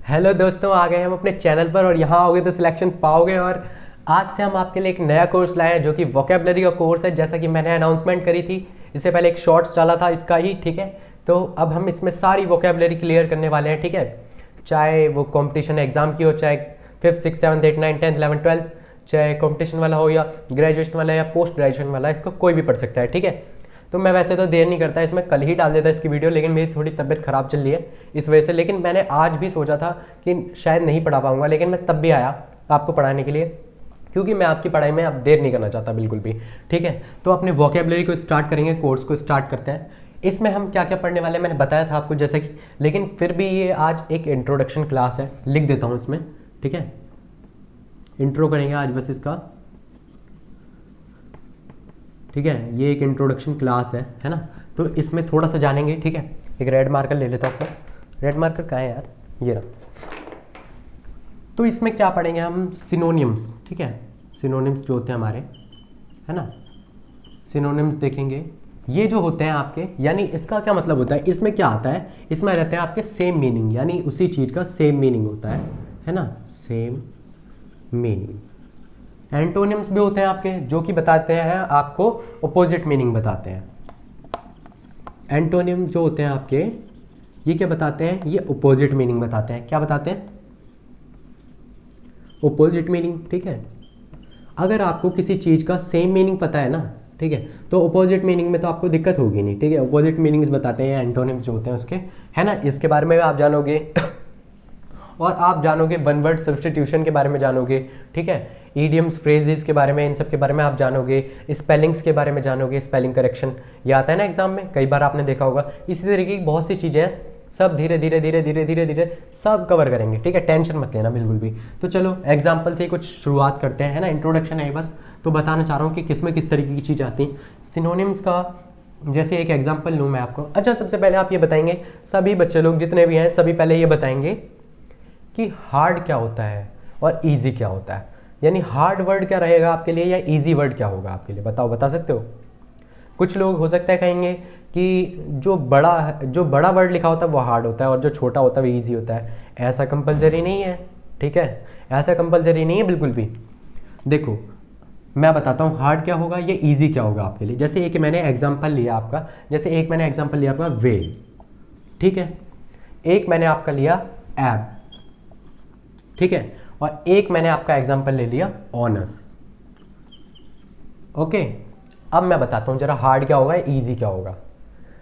Hello दोस्तों, आ गए हम अपने चैनल पर और यहाँ आओगे तो सिलेक्शन पाओगे। और आज से हम आपके लिए एक नया कोर्स लाए हैं जो कि वोकेबलरी का कोर्स है। जैसा कि मैंने अनाउंसमेंट करी थी, इससे पहले एक शॉर्ट्स डाला था इसका ही, ठीक है। तो अब हम इसमें सारी वोकेबलरी क्लियर करने वाले हैं, ठीक है। चाहे वो कॉम्पिटिशन एग्जाम की हो, चाहे 5th 6th 7th 8th 9th 10th 11th 12th, चाहे कॉम्पिटिशन वाला हो या ग्रेजुएशन वाला या पोस्ट ग्रेजुएशन वाला, इसको कोई भी पढ़ सकता है, ठीक है। तो मैं वैसे तो देर नहीं करता, इसमें कल ही डाल देता इसकी वीडियो, लेकिन मेरी थोड़ी तबीयत ख़राब चल रही है इस वजह से। लेकिन मैंने आज भी सोचा था कि शायद नहीं पढ़ा पाऊंगा, लेकिन मैं तब भी आया आपको पढ़ाने के लिए, क्योंकि मैं आपकी पढ़ाई में अब देर नहीं करना चाहता बिल्कुल भी, ठीक है। तो अपने वोकेबलरी को स्टार्ट करेंगे, कोर्स को स्टार्ट करते हैं। इसमें हम क्या क्या पढ़ने वाले हैं मैंने बताया था आपको, जैसे कि, लेकिन फिर भी ये आज एक इंट्रोडक्शन क्लास है, लिख देता हूँ इसमें, ठीक है। इंट्रो करेंगे आज बस इसका, ठीक है। ये एक इंट्रोडक्शन क्लास है ना। तो इसमें थोड़ा सा जानेंगे, ठीक है। एक रेड मार्कर ले लेता हूँ फिर। रेड मार्कर कहाँ है यार, ये रहा। तो इसमें क्या पढ़ेंगे हम, सिनोनिम्स, ठीक है। सिनोनिम्स जो होते हैं हमारे, है ना, सिनोनिम्स देखेंगे। ये जो होते हैं आपके, यानी इसका क्या मतलब होता है, इसमें क्या आता है, इसमें रहते हैं आपके सेम मीनिंग, यानी उसी चीज़ का सेम मीनिंग होता है ना, सेम मीनिंग। एंटोनिम्स भी होते हैं आपके, जो कि बताते हैं आपको अपोजिट मीनिंग बताते हैं। एंटोनिम जो होते हैं आपके, ये क्या बताते हैं, ये अपोजिट मीनिंग बताते हैं। क्या बताते हैं, अपोजिट मीनिंग, ठीक है। अगर आपको किसी चीज़ का सेम मीनिंग पता है ना, ठीक है, तो अपोजिट मीनिंग में तो आपको दिक्कत होगी नहीं, ठीक है। अपोजिट मीनिंग्स बताते हैं एंटोनिम्स जो होते हैं उसके, है ना। इसके बारे में आप जानोगे और आप जानोगे वन वर्ड सब्स्टिट्यूशन के बारे में जानोगे, ठीक है। ईडियम्स, फ्रेजेस के बारे में, इन सब के बारे में आप जानोगे। स्पेलिंग्स के बारे में जानोगे, स्पेलिंग करेक्शन ये आता है ना एग्जाम में, कई बार आपने देखा होगा। इसी तरीके की बहुत सी चीज़ें हैं, सब धीरे धीरे धीरे धीरे धीरे धीरे सब कवर करेंगे, ठीक है। टेंशन मत लेना बिल्कुल भी। तो चलो एग्जाम्पल से ही कुछ शुरुआत करते हैं, है ना। इंट्रोडक्शन है बस, तो बताना चाह रहा हूँ कि किस में किस तरीके की चीज़ आती हैं। सिनोनिम्स का जैसे एक एग्जाम्पल लूँ मैं आपको। अच्छा, सबसे पहले आप ये बताएंगे, सभी बच्चे लोग जितने भी हैं सभी पहले ये बताएंगे कि हार्ड क्या होता है और इजी क्या होता है। यानी हार्ड वर्ड क्या रहेगा आपके लिए या इजी वर्ड क्या होगा आपके लिए, बताओ, बता सकते हो। कुछ लोग हो सकता है कहेंगे कि जो बड़ा वर्ड लिखा होता है वो हार्ड होता है और जो छोटा होता है वो इजी होता है। ऐसा कंपलसरी नहीं है, ठीक है, ऐसा कंपलसरी नहीं है बिल्कुल भी। देखो मैं बताता हूँ हार्ड क्या होगा, ये इजी क्या होगा आपके लिए। जैसे एक मैंने एग्जाम्पल लिया आपका, जैसे एक मैंने एग्जाम्पल लिया आपका वेल, ठीक है। एक मैंने आपका लिया एब, ठीक है। और एक मैंने आपका एग्जाम्पल ले लिया ऑनर्स, ओके। अब मैं बताता हूँ जरा हार्ड क्या होगा, इजी क्या होगा।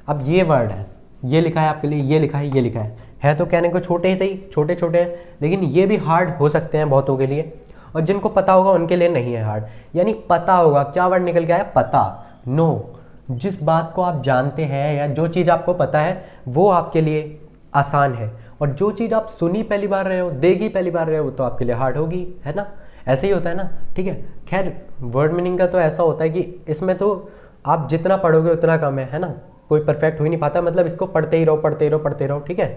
अब ये वर्ड है, ये लिखा है आपके लिए, ये लिखा है, ये लिखा है तो कहने को छोटे ही सही, छोटे छोटे हैं, लेकिन ये भी हार्ड हो सकते हैं बहुतों के लिए। और जिनको पता होगा उनके लिए नहीं है हार्ड। यानी पता होगा, क्या वर्ड निकल के आया, पता, नो। जिस बात को आप जानते हैं या जो चीज़ आपको पता है वो आपके लिए आसान है, और जो चीज़ आप सुनी पहली बार रहे हो, देखी पहली बार रहे हो, तो आपके लिए हार्ड होगी, है ना। ऐसे ही होता है ना, ठीक है। खैर वर्ड मीनिंग का तो ऐसा होता है कि इसमें तो आप जितना पढ़ोगे उतना कम है ना। कोई परफेक्ट हो ही नहीं पाता, मतलब इसको पढ़ते ही रहो पढ़ते ही रहो पढ़ते रहो, ठीक है।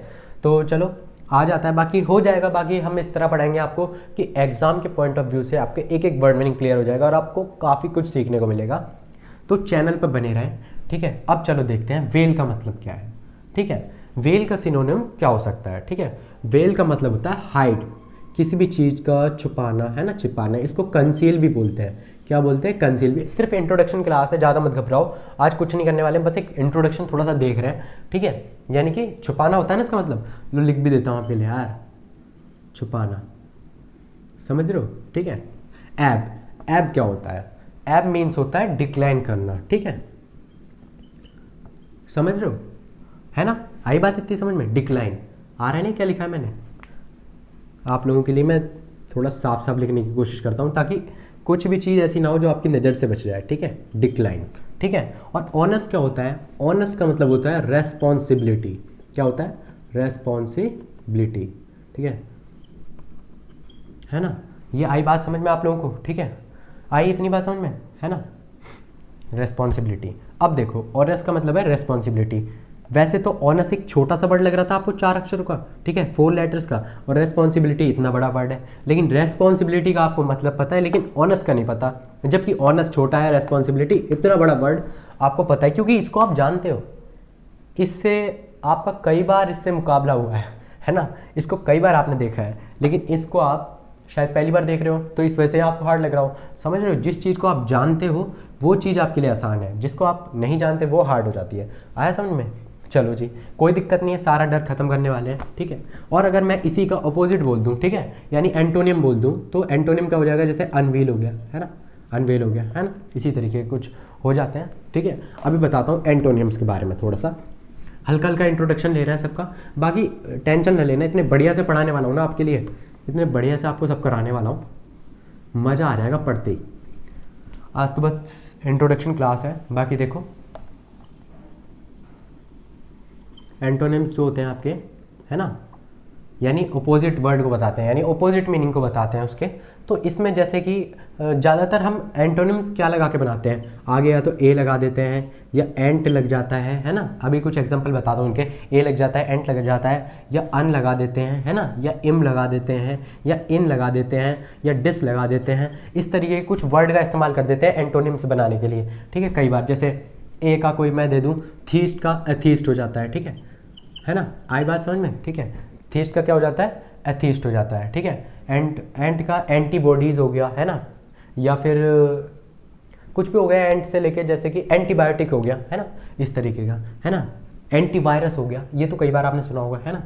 तो चलो आ जाता है, बाकी हो जाएगा। बाकी हम इस तरह पढ़ाएंगे आपको कि एग्जाम के पॉइंट ऑफ व्यू से आपके एक एक वर्ड मीनिंग क्लियर हो जाएगा और आपको काफ़ी कुछ सीखने को मिलेगा। तो चैनल पर बने रहें, ठीक है। अब चलो देखते हैं वेल का मतलब क्या है, ठीक है। वेल का सिनोनिम क्या हो सकता है, ठीक है। वेल का मतलब होता है हाइड, किसी भी चीज़ का छुपाना, है ना, छिपाना। इसको कंसील भी बोलते हैं। क्या बोलते हैं, कंसील भी। सिर्फ इंट्रोडक्शन क्लास है, ज़्यादा मत घबराओ, आज कुछ नहीं करने वाले हैं, बस एक इंट्रोडक्शन थोड़ा सा देख रहे हैं, ठीक है। यानी कि छुपाना होता है ना इसका मतलब, लो लिख भी देता हूँ आपके लिए यार, छुपाना, समझ रहे हो, ठीक है। एब क्या होता है, एब मीन्स होता है डिक्लाइन करना, ठीक है, समझ रहे हो, है ना। आई बात इतनी समझ में, डिक्लाइन आ रहा है नहीं, क्या लिखा है मैंने आप लोगों के लिए। मैं थोड़ा साफ साफ लिखने की कोशिश करता हूँ ताकि कुछ भी चीज़ ऐसी ना हो जो आपकी नज़र से बच जाए, ठीक है। डिक्लाइन, ठीक है। और ऑनर्स क्या होता है, ऑनर्स का मतलब होता है रेस्पॉन्सिबिलिटी। क्या होता है, रेस्पॉन्सिबिलिटी, ठीक है ना। ये आई बात समझ में आप लोगों को, ठीक है, आई इतनी बात समझ में, है ना, रेस्पॉन्सिबिलिटी। अब देखो ऑनर्स का मतलब है रेस्पॉन्सिबिलिटी। वैसे तो ऑनर्स एक छोटा सा वर्ड लग रहा था आपको, 4 अक्षरों का, ठीक है, 4 लेटर्स का, और रेस्पॉन्सिबिलिटी इतना बड़ा वर्ड है। लेकिन रेस्पॉन्सिबिलिटी का आपको मतलब पता है, लेकिन ऑनर्स का नहीं पता। जबकि ऑनर्स छोटा है, रेस्पॉन्सिबिलिटी इतना बड़ा वर्ड आपको पता है, क्योंकि इसको आप जानते हो। इससे आपका कई बार इससे मुकाबला हुआ है ना। इसको कई बार आपने देखा है, लेकिन इसको आप शायद पहली बार देख रहे हो, तो इस वजह से आपको हार्ड लग रहा हो। समझ रहे हो, जिस चीज़ को आप जानते हो वो चीज़ आपके लिए आसान है, जिसको आप नहीं जानते वो हार्ड हो जाती है। आया समझ में? चलो जी, कोई दिक्कत नहीं है, सारा डर खत्म करने वाले हैं, ठीक है। और अगर मैं इसी का अपोजिट बोल दूं, ठीक है, यानी एंटोनियम बोल दूं, तो एंटोनियम क्या हो जाएगा, जैसे अनवील हो गया, है ना, अनवेल हो गया, है ना, इसी तरीके के कुछ हो जाते हैं, ठीक है। अभी बताता हूँ एंटोनियम्स के बारे में, थोड़ा सा हल्का हल्का इंट्रोडक्शन ले रहा है सबका, बाकी टेंशन न लेना, इतने बढ़िया से पढ़ाने वाला हूँ ना आपके लिए, इतने बढ़िया से आपको सब कराने वाला हूँ, मज़ा आ जाएगा पढ़ते ही। आज तो बस इंट्रोडक्शन क्लास है, बाकी देखो एंटोनिम्स जो होते हैं आपके, है ना, यानी अपोजिट वर्ड को बताते हैं, यानी अपोजिट मीनिंग को बताते हैं उसके। तो इसमें जैसे कि ज़्यादातर हम एंटोनिम्स क्या लगा के बनाते हैं, आगे या तो ए लगा देते हैं या एंट लग जाता है ना। अभी कुछ एग्जांपल बताता हूँ उनके, ए लग जाता है, एंट लग जाता है, या अन लगा देते हैं, है ना, या इम लगा देते हैं, या इन लगा देते हैं, या डिस लगा देते हैं। इस तरीके के कुछ वर्ड का इस्तेमाल कर देते हैं एंटोनिम्स बनाने के लिए, ठीक है। कई बार जैसे ए का कोई मैं दे दूँ, थीस्ट का एथीस्ट हो जाता है, ठीक है ना, आई बात समझ में, ठीक है। थीस्ट का क्या हो जाता है, एथीस्ट हो जाता है, ठीक है। एंट का एंटीबॉडीज हो गया, है ना, या फिर कुछ भी हो गया एंट से लेके, जैसे कि एंटीबायोटिक हो गया, है ना, इस तरीके का, है ना। एंटीवायरस हो गया, ये तो कई बार आपने सुना होगा, है ना।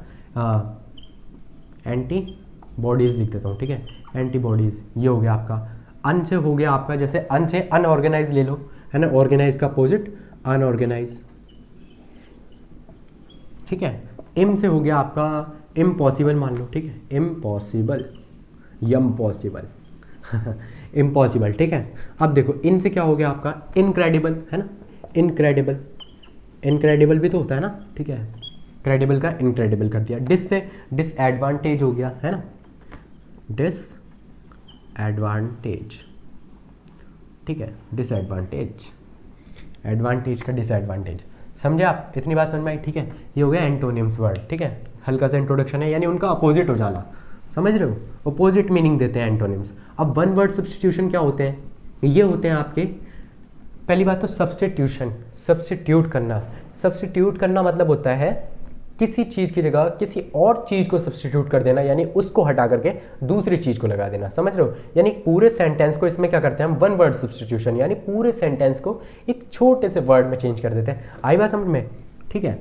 एंटीबॉडीज लिख देता हूँ, ठीक है, एंटीबॉडीज ये हो गया आपका। अन से हो गया आपका, जैसे अन से अनऑर्गेनाइज ले लो, है ना, ऑर्गेनाइज का अपोजिट अनऑर्गेनाइज, ठीक है। इम से हो गया आपका इम्पॉसिबल मान लो, ठीक है, इम्पॉसिबल, यम पॉसिबल इम्पॉसिबल, ठीक है। अब देखो इन से क्या हो गया आपका, इनक्रेडिबल, है ना, इनक्रेडिबल, इनक्रेडिबल भी तो होता है ना, ठीक है, क्रेडिबल का इनक्रेडिबल कर दिया। डिस से डिसएडवांटेज हो गया, है ना, डिसएडवांटेज, ठीक है, डिसएडवांटेज, एडवांटेज का डिसएडवांटेज, समझे आप, इतनी बात समझ में आई, ठीक है। ये हो गया एंटोनिम्स वर्ड, ठीक है, हल्का सा इंट्रोडक्शन है, यानी उनका अपोजिट हो जाना, समझ रहे हो, अपोजिट मीनिंग देते हैं एंटोनिम्स। अब वन वर्ड सब्स्टिट्यूशन क्या होते हैं, ये होते हैं आपके, पहली बात तो सब्स्टिट्यूशन, सब्स्टिट्यूट करना। सब्स्टिट्यूट करना मतलब होता है किसी चीज़ की जगह किसी और चीज़ को सब्स्टिट्यूट कर देना, यानी उसको हटा करके दूसरी चीज़ को लगा देना, समझ रहे हो। यानी पूरे सेंटेंस को इसमें क्या करते हैं हम, वन वर्ड सब्स्टिट्यूशन, यानी पूरे सेंटेंस को एक छोटे से वर्ड में चेंज कर देते हैं। आई बात समझ में, ठीक है।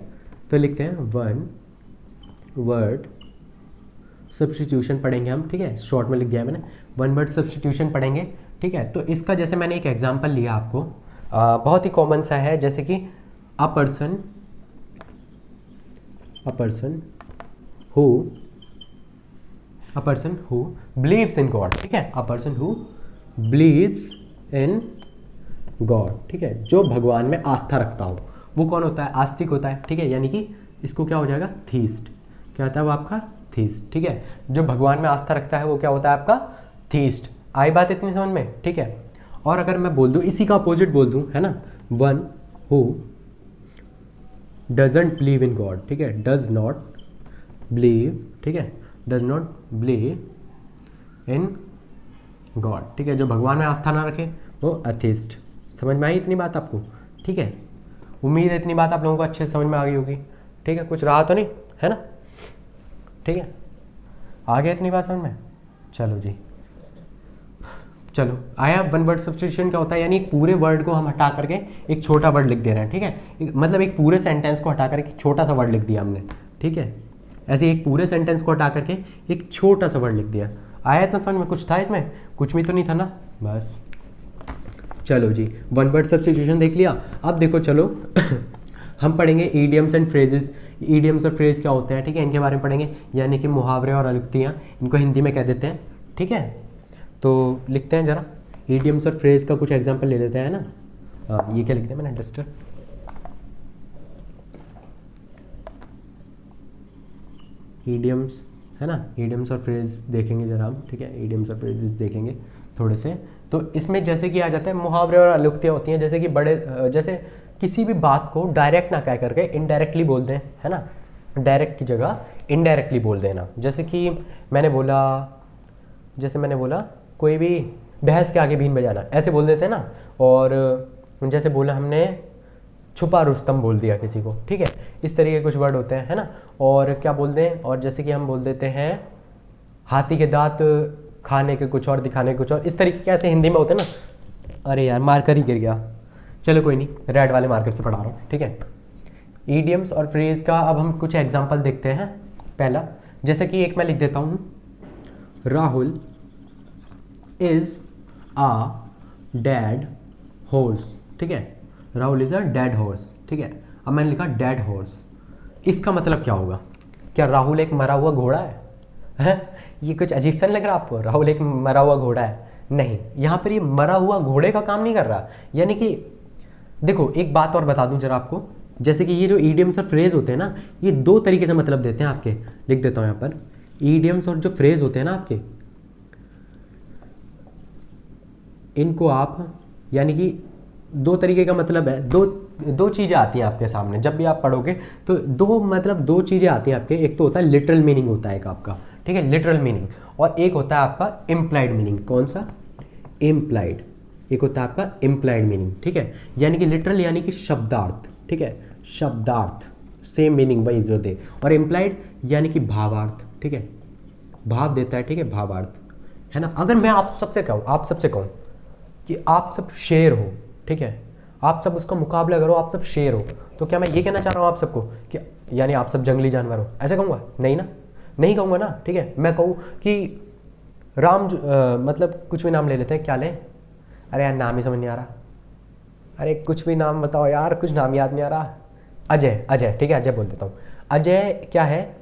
तो लिखते हैं वन वर्ड सब्स्टिट्यूशन पढ़ेंगे हम, ठीक है, शॉर्ट में लिख दिया है मैंने, वन वर्ड सब्स्टिट्यूशन पढ़ेंगे, ठीक है। तो इसका जैसे मैंने एक एग्जांपल लिया आपको, बहुत ही कॉमन सा है, जैसे कि a person who believes in God, ठीक है, a person who believes in God, ठीक है, जो भगवान में आस्था रखता हो, वो कौन होता है, आस्तिक होता है, ठीक है, यानी कि इसको क्या हो जाएगा, थीस्ट, क्या होता है वो आपका, थीस्ट, ठीक है। जो भगवान में आस्था रखता है वो क्या होता है आपका, थीस्ट। आई बात इतनी समझ में, ठीक है। और अगर मैं बोल दूं, इसी का अपोजिट बोल दूं, है ना, one who doesn't believe in God, ठीक है, डज नॉट बिलीव, ठीक है, does not believe in God, ठीक है, जो भगवान में आस्था ना रखे वो एथिस्ट। समझ में आई इतनी बात आपको, ठीक है। उम्मीद है इतनी बात आप लोगों को अच्छे से समझ में आ गई होगी, ठीक है, कुछ रहा तो नहीं, है ना, ठीक है, आ गया इतनी बात समझ में। चलो जी, चलो आया। वन वर्ड सब्स्टिट्यूशन क्या होता है, यानी एक पूरे वर्ड को हम हटा करके एक छोटा वर्ड लिख दे रहे हैं, ठीक है, मतलब एक पूरे सेंटेंस को हटा करके एक छोटा सा वर्ड लिख दिया हमने, ठीक है। ऐसे एक पूरे सेंटेंस को हटा करके एक छोटा सा वर्ड लिख दिया। आया इतना समझ में, कुछ था इसमें, कुछ भी तो नहीं था ना, बस। चलो जी, वन वर्ड सब्स्टिट्यूशन देख लिया। अब देखो चलो हम पढ़ेंगे ईडियम्स एंड फ्रेजेस। ईडियम्स और फ्रेज क्या होते हैं, ठीक है, इनके बारे में पढ़ेंगे, यानी कि मुहावरे और अलोक्तियाँ, इनको हिंदी में कह देते हैं, ठीक है। तो लिखते हैं जरा, ईडियम्स और फ्रेज का कुछ एग्जांपल ले लेते हैं ना। ये क्या लिखते हैं मैंने, डस्टर, ईडियम्स, है ना, ईडियम्स और फ्रेज देखेंगे जरा हम, ठीक है, ईडियम्स और फ्रेजेस देखेंगे थोड़े से। तो इसमें जैसे कि आ जाता है मुहावरे और अलोक्तियाँ होती हैं, जैसे कि जैसे किसी भी बात को डायरेक्ट ना कह करके इनडायरेक्टली बोल दें, है ना, डायरेक्ट की जगह इनडायरेक्टली बोल देना। जैसे कि मैंने बोला कोई भी भैंस के आगे बीन बजाना, ऐसे बोल देते हैं ना। और जैसे बोला हमने छुपा रुस्तम बोल दिया किसी को, ठीक है। इस तरीके के कुछ वर्ड होते हैं, है ना। और क्या बोलते हैं, और जैसे कि हम बोल देते हैं हाथी के दांत खाने के कुछ और दिखाने के कुछ और, इस तरीके के ऐसे हिंदी में होते हैं ना। अरे यार मार्कर ही गिर गया, चलो कोई नहीं, रेड वाले मार्कर से पढ़ा रहा हूँ, ठीक है। ईडियम्स और फ्रेज का अब हम कुछ एग्जाम्पल देखते हैं। पहला, जैसे कि एक मैं लिख देता हूँ, Rahul is a dead horse, ठीक है। Rahul is a dead horse, ठीक है। अब मैंने लिखा डेड हॉर्स, इसका मतलब क्या होगा? क्या राहुल एक मरा हुआ घोड़ा है? ये कुछ अजीब सा नहीं लग रहा आपको? राहुल एक मरा हुआ घोड़ा है? नहीं, यहाँ पर ये मरा हुआ घोड़े का काम नहीं कर रहा। यानी कि देखो एक बात और बता दूं जरा आपको, जैसे कि ये जो ईडियम्स और फ्रेज होते हैं ना, ये दो तरीके से मतलब देते हैं आपके। लिख देता हूँ यहाँ पर, ईडियम्स और जो फ्रेज होते हैं ना आपके, इनको आप, यानी कि दो तरीके का मतलब है, दो चीज़ें आती हैं आपके सामने जब भी आप पढ़ोगे, तो दो चीज़ें आती हैं आपके। एक तो होता है लिटरल मीनिंग होता है एक आपका, ठीक है, लिटरल मीनिंग, और एक होता है आपका इम्प्लाइड मीनिंग। कौन सा? इम्प्लाइड। एक होता है आपका इम्प्लाइड मीनिंग, ठीक है। यानी कि लिटरल यानी कि शब्दार्थ, ठीक है, शब्दार्थ सेम मीनिंग वही जो दे, और इम्प्लाइड यानी कि भावार्थ, ठीक है, भाव देता है, ठीक है, भावार्थ, है ना। अगर मैं आप सबसे कहूँ कि आप सब शेर हो, ठीक है, आप सब उसका मुकाबला करो, आप सब शेर हो, तो क्या मैं ये कहना चाह रहा हूँ आप सबको कि यानी आप सब जंगली जानवर हो? ऐसा कहूँगा? नहीं ना, नहीं कहूँगा ना, ठीक है। मैं कहूँ कि मतलब कुछ भी नाम ले लेते हैं, क्या लें? अरे यार नाम ही समझ नहीं आ रहा, अरे कुछ भी नाम बताओ यार, कुछ नाम याद नहीं आ रहा। अजय, ठीक है, अजय बोल देता हूँ। अजय क्या है?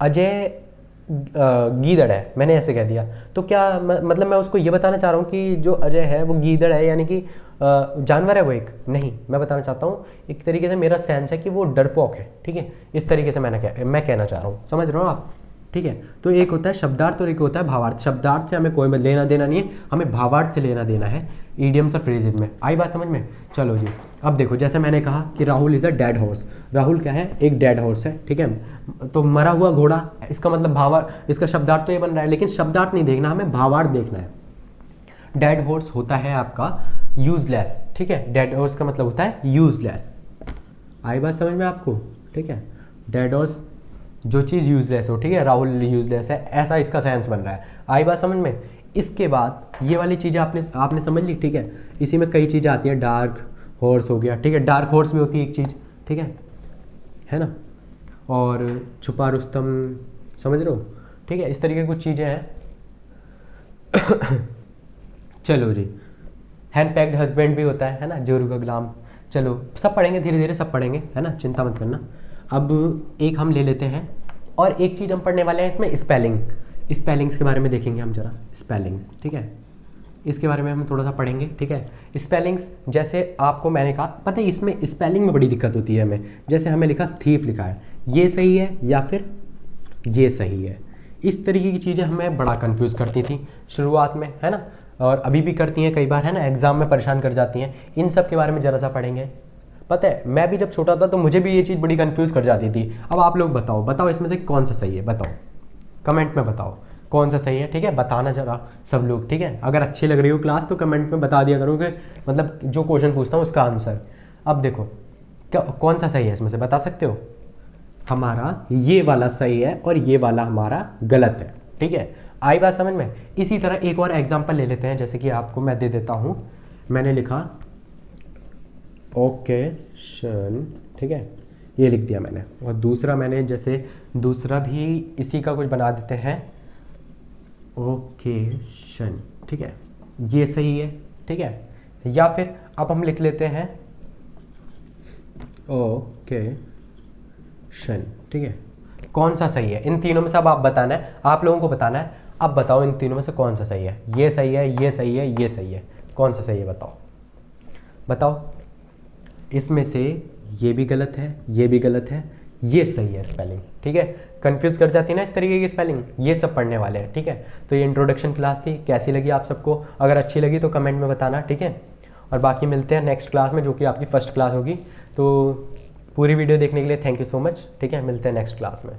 अजय गीदड़ है, मैंने ऐसे कह दिया, तो क्या मतलब मैं उसको ये बताना चाह रहा हूँ कि जो अजय है वो गीदड़ है, यानी कि जानवर है वो एक? नहीं, मैं बताना चाहता हूँ एक तरीके से मेरा सेंस है कि वो डरपोक है, ठीक है। इस तरीके से मैं कहना चाह रहा हूँ, समझ रहे हो आप? ठीक है, तो एक होता है शब्दार्थ और एक होता है भावार्थ। शब्दार्थ से हमें कोई लेना देना नहीं है, हमें भावार्थ से लेना देना है ईडियम्स और फ्रेजेस में। आई बात समझ में? चलो जी, अब देखो जैसे मैंने कहा कि Rahul is a dead horse, Rahul क्या है? एक डेड हॉर्स है, ठीक है। तो मरा हुआ घोड़ा, इसका मतलब भावार्थ, इसका शब्दार्थ तो ये बन रहा है, लेकिन शब्दार्थ नहीं देखना, हमें भावार्थ देखना है। डेड हॉर्स होता है आपका यूजलेस, ठीक है, डेड हॉर्स का मतलब होता है यूजलेस। आई बात समझ में आपको? ठीक है, डेड हॉर्स जो चीज़ यूजलेस हो, ठीक है, राहुल यूजलेस है, ऐसा इसका सेंस बन रहा है। आई बात समझ में? इसके बाद ये वाली चीज़ें आपने समझ ली, ठीक है। इसी में कई चीज़ें आती हैं, डार्क हॉर्स हो गया, ठीक है, डार्क हॉर्स भी होती है एक चीज़, ठीक है ना। और छुपा रुस्तम, समझ रहे हो? ठीक है, इस तरीके की कुछ चीज़ें हैं। चलो जी, हैंड पैक्ड हस्बैंड भी होता है ना, जोरू का गुलाम। चलो सब पढ़ेंगे, धीरे धीरे सब पढ़ेंगे, है ना, चिंता मत करना। अब एक हम ले लेते हैं, और एक चीज़ हम पढ़ने वाले हैं इसमें, स्पेलिंग्स के बारे में देखेंगे हम जरा, स्पेलिंग्स, ठीक है, इसके बारे में हम थोड़ा सा पढ़ेंगे, ठीक है। स्पेलिंग्स जैसे आपको मैंने कहा, पता है इसमें स्पेलिंग में बड़ी दिक्कत होती है हमें। जैसे हमें लिखा थीफ लिखा है, ये सही है या फिर ये सही है? इस तरीके की चीज़ें हमें बड़ा कंफ्यूज करती थी शुरुआत में, है ना, और अभी भी करती हैं कई बार, है ना, एग्जाम में परेशान कर जाती हैं। इन सब के बारे में ज़रा सा पढ़ेंगे। पता है मैं भी जब छोटा था तो मुझे भी ये चीज़ बड़ी कंफ्यूज कर जाती थी। अब आप लोग बताओ इसमें से कौन सा सही है, बताओ, कमेंट में बताओ कौन सा सही है, ठीक है, बताना जरा सब लोग, ठीक है। अगर अच्छी लग रही हो क्लास तो कमेंट में बता दिया करो कि मतलब जो क्वेश्चन पूछता हूँ उसका आंसर। अब देखो कौन सा सही है इसमें से, बता सकते हो? हमारा ये वाला सही है और ये वाला हमारा गलत है, ठीक है। आई बात समझ में? इसी तरह एक और एग्जांपल ले लेते हैं, जैसे कि आपको मैं दे देता हूँ, मैंने लिखा ओकेशन, ठीक है, ये लिख दिया मैंने, और दूसरा मैंने जैसे दूसरा भी इसी का कुछ बना देते हैं, ओकेशन, ठीक है, ये सही है, ठीक है। या फिर अब हम लिख लेते हैं ओकेशन, ठीक है। कौन सा सही है इन तीनों में से? अब आप बताना है, आप लोगों को बताना है। अब बताओ इन तीनों में से कौन सा सही है? ये सही है, ये सही है, ये सही है, कौन सा सही है? बताओ। इसमें से ये भी गलत है, ये भी गलत है, ये सही है स्पेलिंग, ठीक है। कंफ्यूज कर जाती है ना इस तरीके की स्पेलिंग, ये सब पढ़ने वाले हैं, ठीक है। तो ये इंट्रोडक्शन क्लास थी, कैसी लगी आप सबको? अगर अच्छी लगी तो कमेंट में बताना, ठीक है। और बाकी मिलते हैं नेक्स्ट क्लास में, जो कि आपकी फर्स्ट क्लास होगी। तो पूरी वीडियो देखने के लिए थैंक यू सो मच, ठीक है, मिलते हैं नेक्स्ट क्लास में।